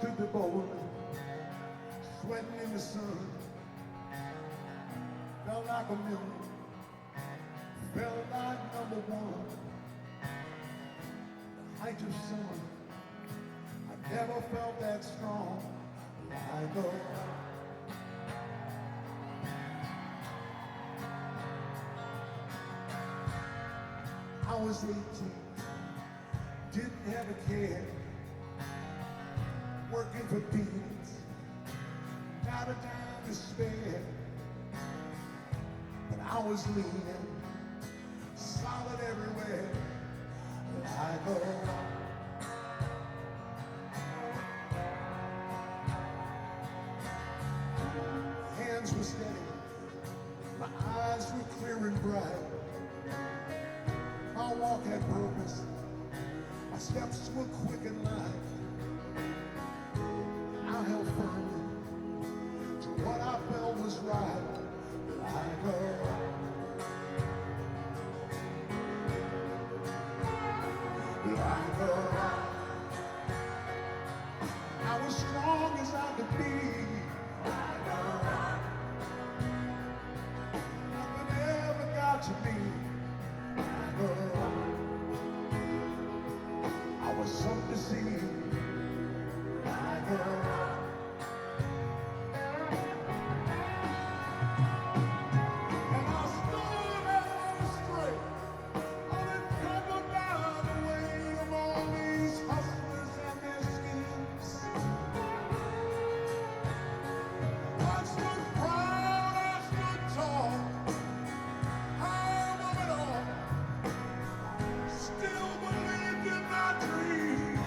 to be bold, sweating in the sun. Felt like a million, felt like number one. The height of summer, I never felt that strong. Like a I was 18, didn't have a care, working for peanuts, not a dime to spare. But I was leaning, solid everywhere, like a rock. Hands were steady, my eyes were clear and bright. My walk had purpose, my steps were quick and light. I held firmly to what I felt was right, like a rock. Like a rock. I was strong as I could be, like a rock. Nothing ever got to me. I was something to see, like a rock. And I stood out straight, unencumbered by the weight of all these hustlers and their schemes. I stood proud, I stood tall, high above it all. Still believed in my dream.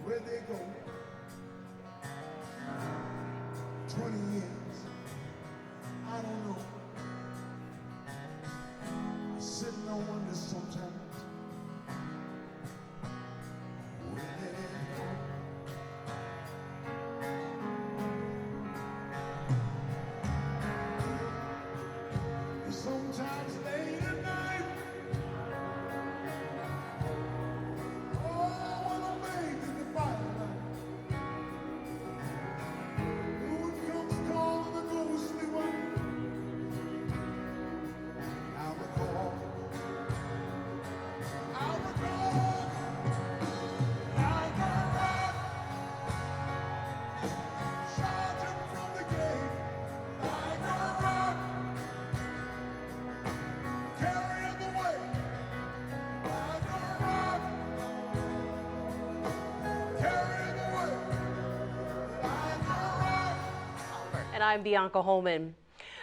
Where'd they go? 20 years, I don't know. I sit and I wonder sometimes, where did it go? Sometimes late at night, And I'm Bianca Holman.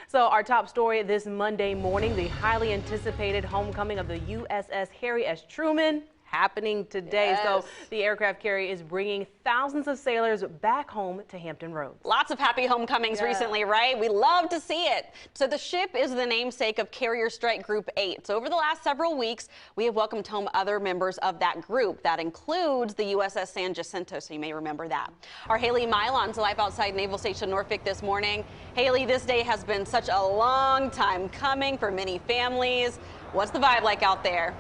So our top story this Monday morning, the highly anticipated homecoming of the USS Harry Truman happening today. Yes. So the aircraft carrier is bringing thousands of sailors back home to Hampton Roads. Lots of happy homecomings recently, right? We love to see it. So the ship is the namesake of Carrier Strike Group 8. So over the last several weeks, we have welcomed home other members of that group. That includes the USS San Jacinto, so you may remember that. Our Haley Milon's live outside Naval Station Norfolk this morning. Haley, this day has been such a long time coming for many families. What's the vibe like out there?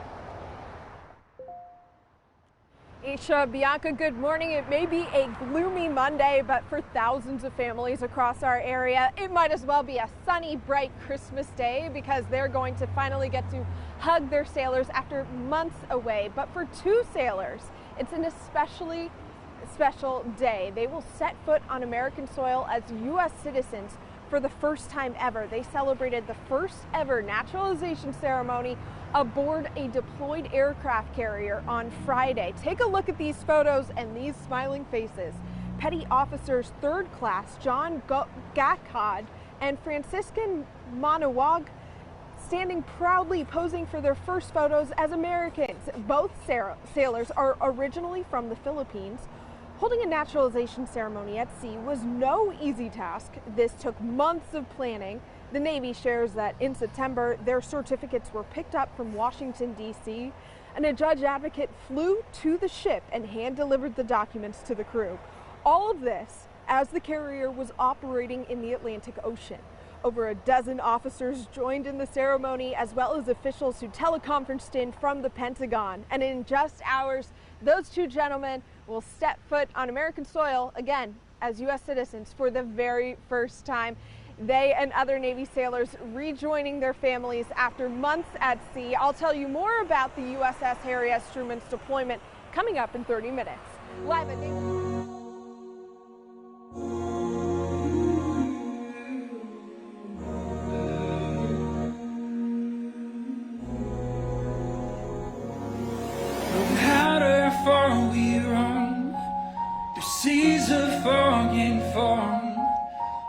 Isha, Bianca, good morning. It may be a gloomy Monday, but for thousands of families across our area, it might as well be a sunny, bright Christmas day because they're going to finally get to hug their sailors after months away. But for two sailors, it's an especially special day. They will set foot on American soil as U.S. citizens for the first time ever. They celebrated the first ever naturalization ceremony aboard a deployed aircraft carrier on Friday. Take a look at these photos and these smiling faces. Petty Officers 3rd Class John Gatkod and Franciscan Manawag standing proudly posing for their first photos as Americans. Both sailors are originally from the Philippines. Holding a naturalization ceremony at sea was no easy task. This took months of planning. The Navy shares that in September, their certificates were picked up from Washington, D.C., and a judge advocate flew to the ship and hand-delivered the documents to the crew. All of this as the carrier was operating in the Atlantic Ocean. Over a dozen officers joined in the ceremony, as well as officials who teleconferenced in from the Pentagon. And in just hours, those two gentlemen will step foot on American soil again as U.S. citizens for the very first time. They and other Navy sailors rejoining their families after months at sea. I'll tell you more about the USS Harry S. Truman's deployment coming up in 30 minutes. Live at Navy. Far we roam through seas of fog and foam.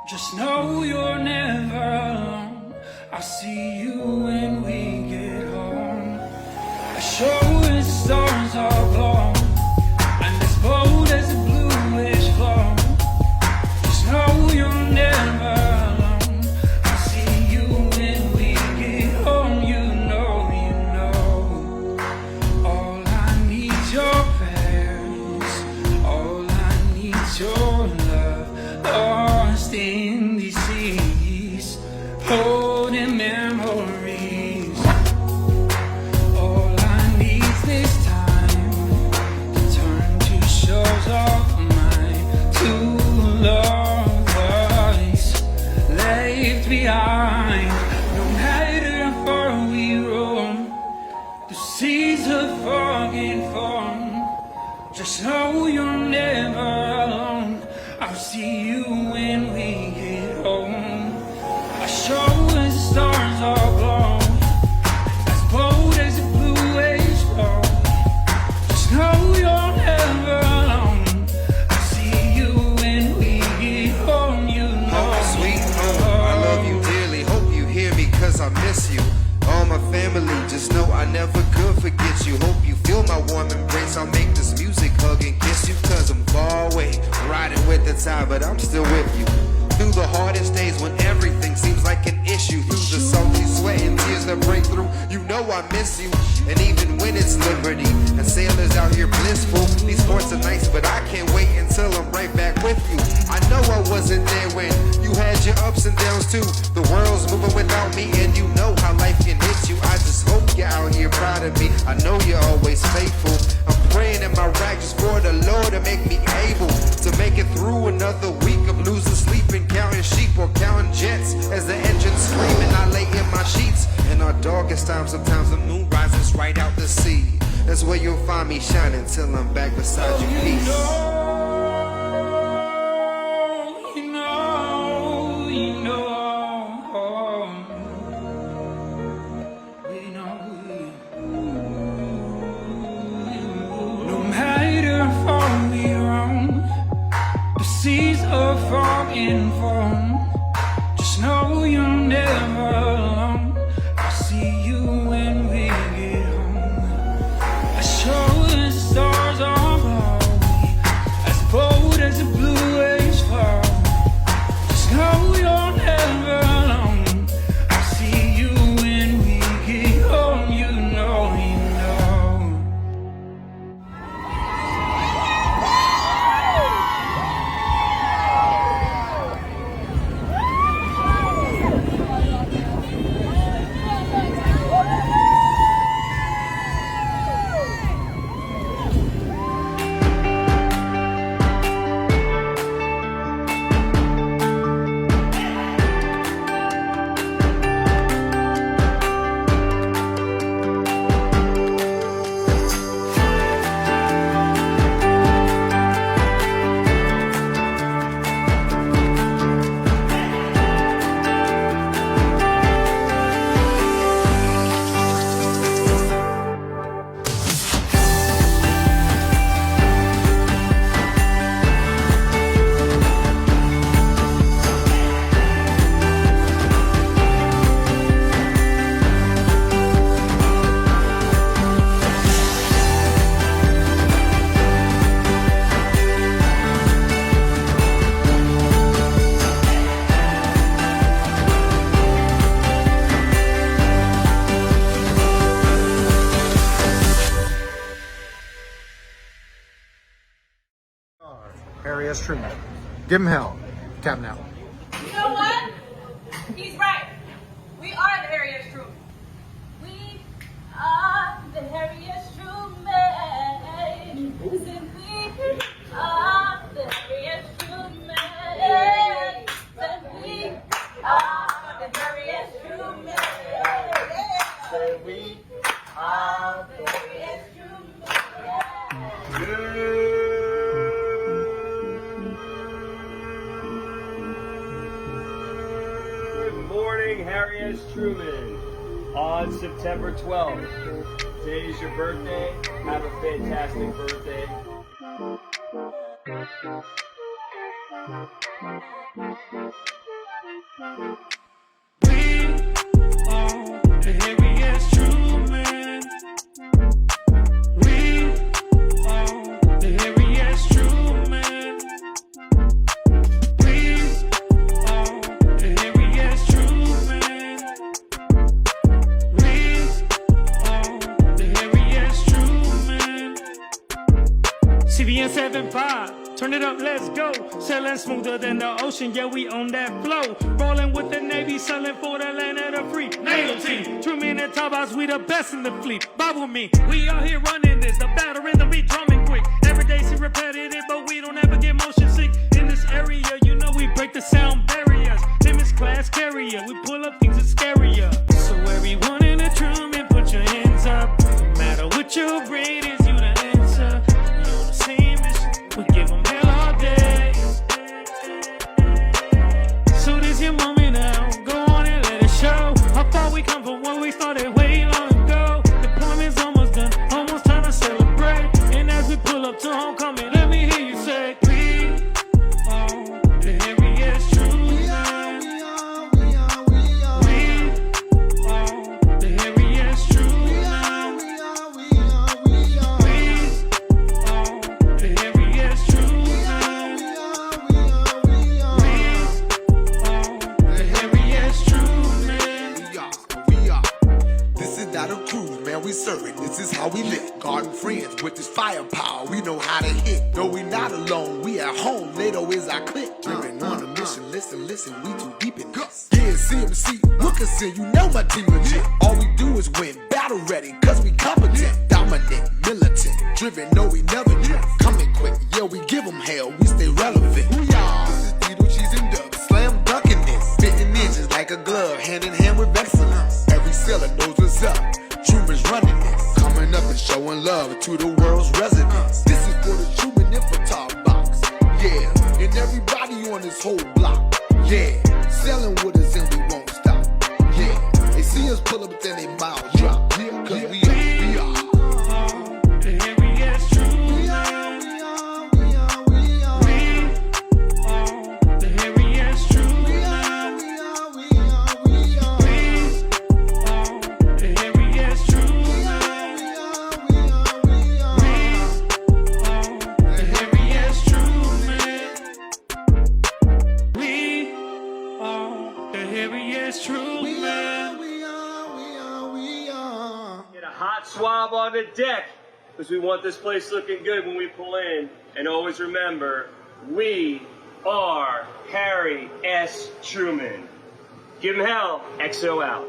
Just know you're never alone. I'll see you when we get home. I show the stars are blown, and as bold as a bluish flow. Just know you're never alone. I'll see you when we get home. You know. All I need your your love, lost in these seas, holding memories. All I need this time to turn to shores of mine, to love us left behind. No matter how far we roam, the seas of fog and foam. Just know you're never alone. I'll see you when we get home. I show the stars are blown, as bold as a blue wave flow. Just know you're never alone. I'll see you when we get home. You know. Home sweet home, I love you dearly. Hope you hear me, cause I miss you. All my family, just know I never could forget you. Hope you feel my warm embrace. I'll make this music hug and kiss you, cause I'm far away, riding with the tide, but I'm still with you. Through the hardest days when everything seems like an issue, through the salty sweat and tears that break through, you know I miss you. And even when it's liberty and sailors out here blissful, these ports are nice, but I can't wait until I'm right back with you. I know I wasn't there when you had your ups and downs too. The world's moving without me, and you know how life can hit you. I just hope you're out here proud of me. I know you're always faithful. I'm praying in my rags for the Lord to make me able to make it through another week of losing sleep and counting sheep or counting jets as the engine's screaming. I lay in my sheets. In our darkest times, sometimes the moon rises right out the sea. That's where you'll find me shining till I'm back beside you. Peace. Seas of fog and foam. Just know you're never alone. I'll see you when we get home. I show the stars are glowing, as bold as the blue waves flow. Just know you're never alone. I'll see you when we get home. You know, you know. Harry S. Truman. Give him hell. Tap now. You know what? He's right. We are the Harry S. Truman. We are the Harry S. Truman. Said we are the Harry S. Truman. Said we are the Harry S. Truman. Said we are the Harry S. Truman. Harry S. Truman on September 12th. Today's your birthday. Have a fantastic birthday. We are the Harry S. Truman. We are the Harry S. Truman. We are the Harry S. Truman. We are the Harry S. Truman. CBN 7.5, turn it up, let's go. Sailing smoother than the ocean, yeah, we on that flow. Rolling with the Navy, sailing for the land of the free. Naval team, Truman and Towers, we the best in the fleet. Bob with me, we out here running this, the battle rhythm be drumming quick. Every day seem repetitive, but we don't ever get motion sick. In this area, you know we break the sound barriers. Limits class carrier, we pull up things that's scarier. So everyone in the Truman, put your hands up. No matter what your grade is, you the answer. You on the same mission, we give them hell all day. So this your moment now, go on and let it show. How far we come from where we started way long ago. Deployment's almost done, almost time to celebrate. And as we pull up to homecoming, let me hear you say, we are the Harry S. Truman. We are the Harry S. Truman. We are the Harry S. Truman. The Harry S. Truman. We are. This is not a cruise, man. We serving. This is how we live. Garden friends with this firepower. We know how to hit. No, we not alone. We at home. NATO is our clique. We're on a mission. Listen, we too deep in this. Yeah, CMC, Wilkinson, you know my team legit. All we do is win. Battle ready, cause we competent. Dominant, militant, driven. No, we never drift. Coming quick. Yeah, we give them hell. We stay relevant. This is Dito, cheese and duck. Slam dunking this. Fitting ninjas like a glove. Hand in hand with excellence. Every sailor knows what's up. Truman's running this. Coming up and showing love to the world's residents. This is for the Truman Infotop box. Yeah, and everybody on this whole block. Yeah, selling with us and we won't stop. Yeah, they see us pull up then they mouths drop. Yeah, cause we are. The Harry S. Truman. We are the Harry S. Truman. We are the Harry S. Truman. The Harry S. Truman. We are the Harry S. Truman. Get a hot swab on the deck, because we want this place looking good when we pull in. And always remember, we are Harry S. Truman. Give him hell, XO out.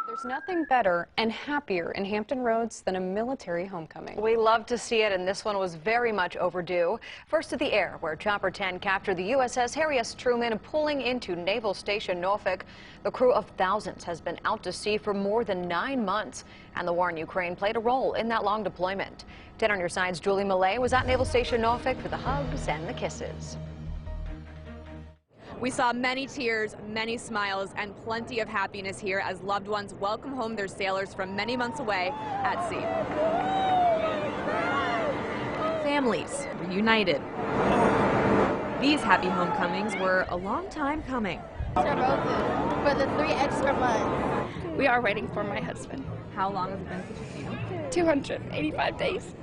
There's nothing better and happier in Hampton Roads than a military homecoming. We love to see it, and this one was very much overdue. First to the air, where Chopper 10 captured the USS Harry S. Truman pulling into Naval Station Norfolk. The crew of thousands has been out to sea for more than 9 months, and the war in Ukraine played a role in that long deployment. 10 on your side's Julie Millay was at Naval Station Norfolk for the hugs and the kisses. We saw many tears, many smiles, and plenty of happiness here as loved ones welcome home their sailors from many months away at sea. Families reunited. These happy homecomings were a long time coming. For the 3 extra months. We are waiting for my husband. How long has it been since you've seen him? 285 days.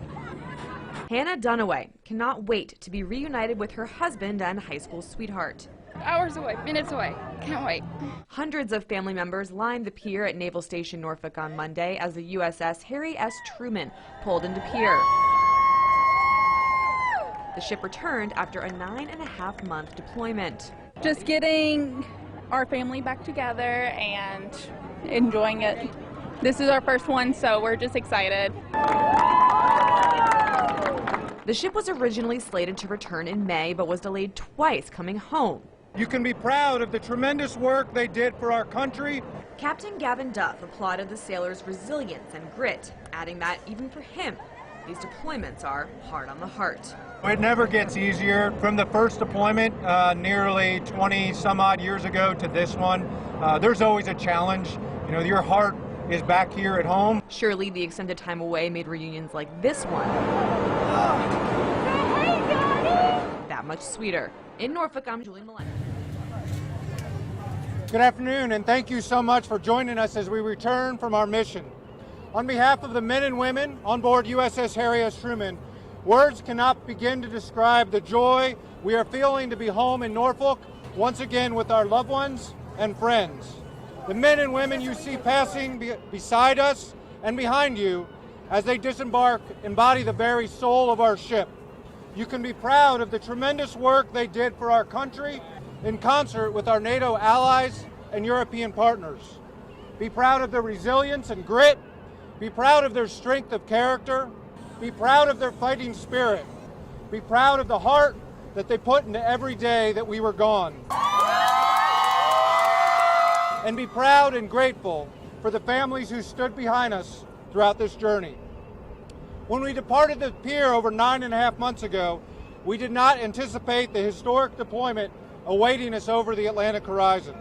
Hannah Dunaway cannot wait to be reunited with her husband and high school sweetheart. hours away, minutes away. Can't wait. Hundreds of family members lined the pier at Naval Station Norfolk on Monday as the USS Harry S. Truman pulled into pier. The ship returned after a 9.5-month deployment. Just getting our family back together and enjoying it. This is our first one, so we're just excited. The ship was originally slated to return in May, but was delayed twice coming home. You can be proud of the tremendous work they did for our country. Captain Gavin Duff applauded the sailors' resilience and grit, adding that even for him, these deployments are hard on the heart. It never gets easier. From the first deployment nearly 20 some odd years ago to this one, there's always a challenge. You know, your heart is back here at home. Surely the extended time away made reunions like this one that much sweeter. In Norfolk, I'm Julie Millett. Good afternoon, and thank you so much for joining us as we return from our mission. On behalf of the men and women on board USS Harry S. Truman, words cannot begin to describe the joy we are feeling to be home in Norfolk once again with our loved ones and friends. The men and women you see passing beside us and behind you as they disembark embody the very soul of our ship. You can be proud of the tremendous work they did for our country in concert with our NATO allies and European partners. Be proud of their resilience and grit. Be proud of their strength of character. Be proud of their fighting spirit. Be proud of the heart that they put into every day that we were gone. And be proud and grateful for the families who stood behind us throughout this journey. When we departed the pier over 9.5 months ago, we did not anticipate the historic deployment awaiting us over the Atlantic horizon.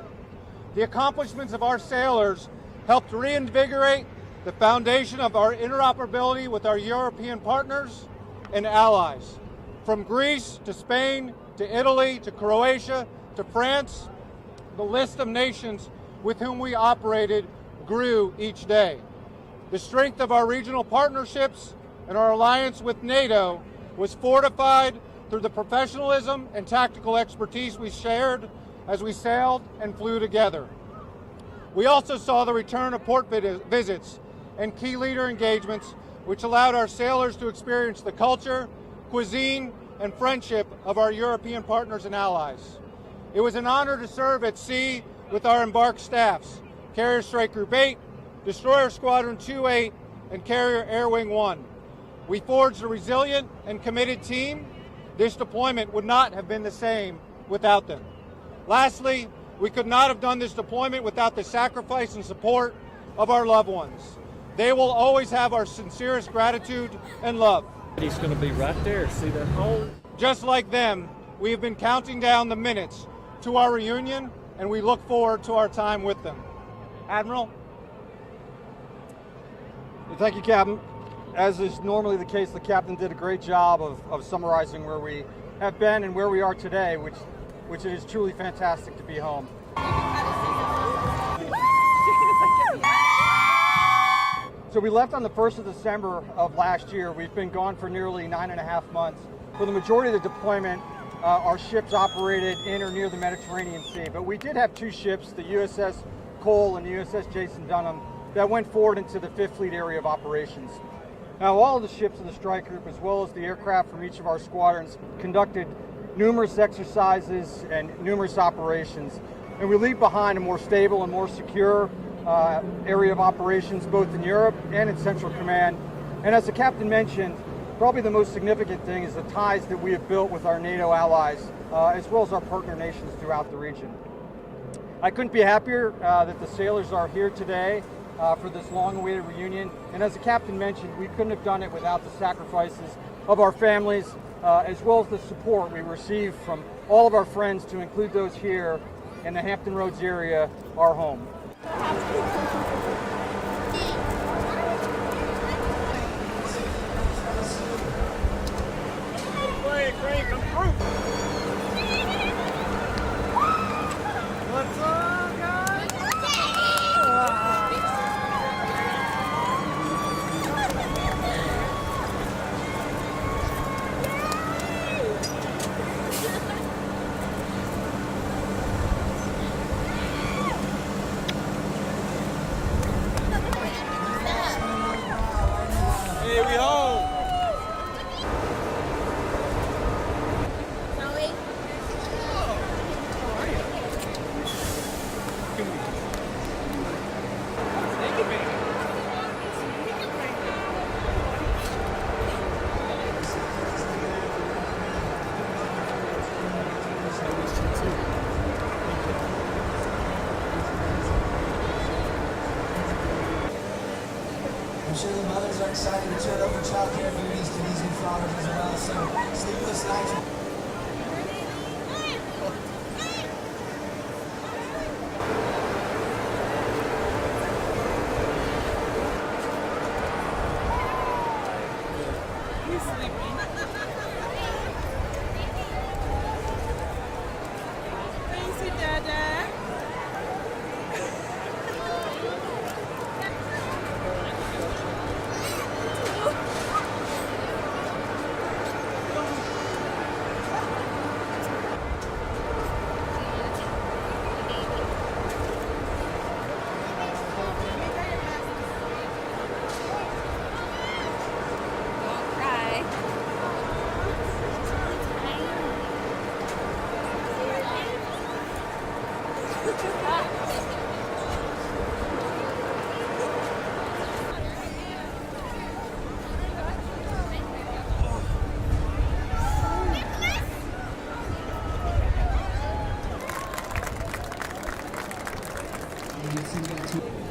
The accomplishments of our sailors helped reinvigorate the foundation of our interoperability with our European partners and allies. From Greece to Spain to Italy to Croatia to France, the list of nations with whom we operated grew each day. The strength of our regional partnerships and our alliance with NATO was fortified through the professionalism and tactical expertise we shared as we sailed and flew together. We also saw the return of port visits and key leader engagements, which allowed our sailors to experience the culture, cuisine, and friendship of our European partners and allies. It was an honor to serve at sea with our embarked staffs, Carrier Strike Group 8, Destroyer Squadron 2-8, and Carrier Air Wing 1. We forged a resilient and committed team. This deployment would not have been the same without them. Lastly, we could not have done this deployment without the sacrifice and support of our loved ones. They will always have our sincerest gratitude and love. He's going to be right there. See that hole? Just like them, we have been counting down the minutes to our reunion, and we look forward to our time with them. Admiral? Thank you, Captain. As is normally the case, the captain did a great job of summarizing where we have been and where we are today, which is truly fantastic to be home. So we left on the 1st of December of last year. We've been gone for nearly 9.5 months. For the majority of the deployment, our ships operated in or near the Mediterranean Sea, but we did have two ships, the USS Cole and the USS Jason Dunham, that went forward into the 5th Fleet area of operations. Now, all of the ships in the strike group, as well as the aircraft from each of our squadrons, conducted numerous exercises and numerous operations. And we leave behind a more stable and more secure area of operations, both in Europe and in Central Command. And as the captain mentioned, probably the most significant thing is the ties that we have built with our NATO allies, as well as our partner nations throughout the region. I couldn't be happier that the sailors are here today for this long-awaited reunion. And as the captain mentioned, we couldn't have done it without the sacrifices of our families, as well as the support we received from all of our friends, to include those here in the Hampton Roads area, our home. What's up, guys? I'm sure the mothers are excited to turn over child care duties to these new fathers as well. So sleepless nights. Thank you.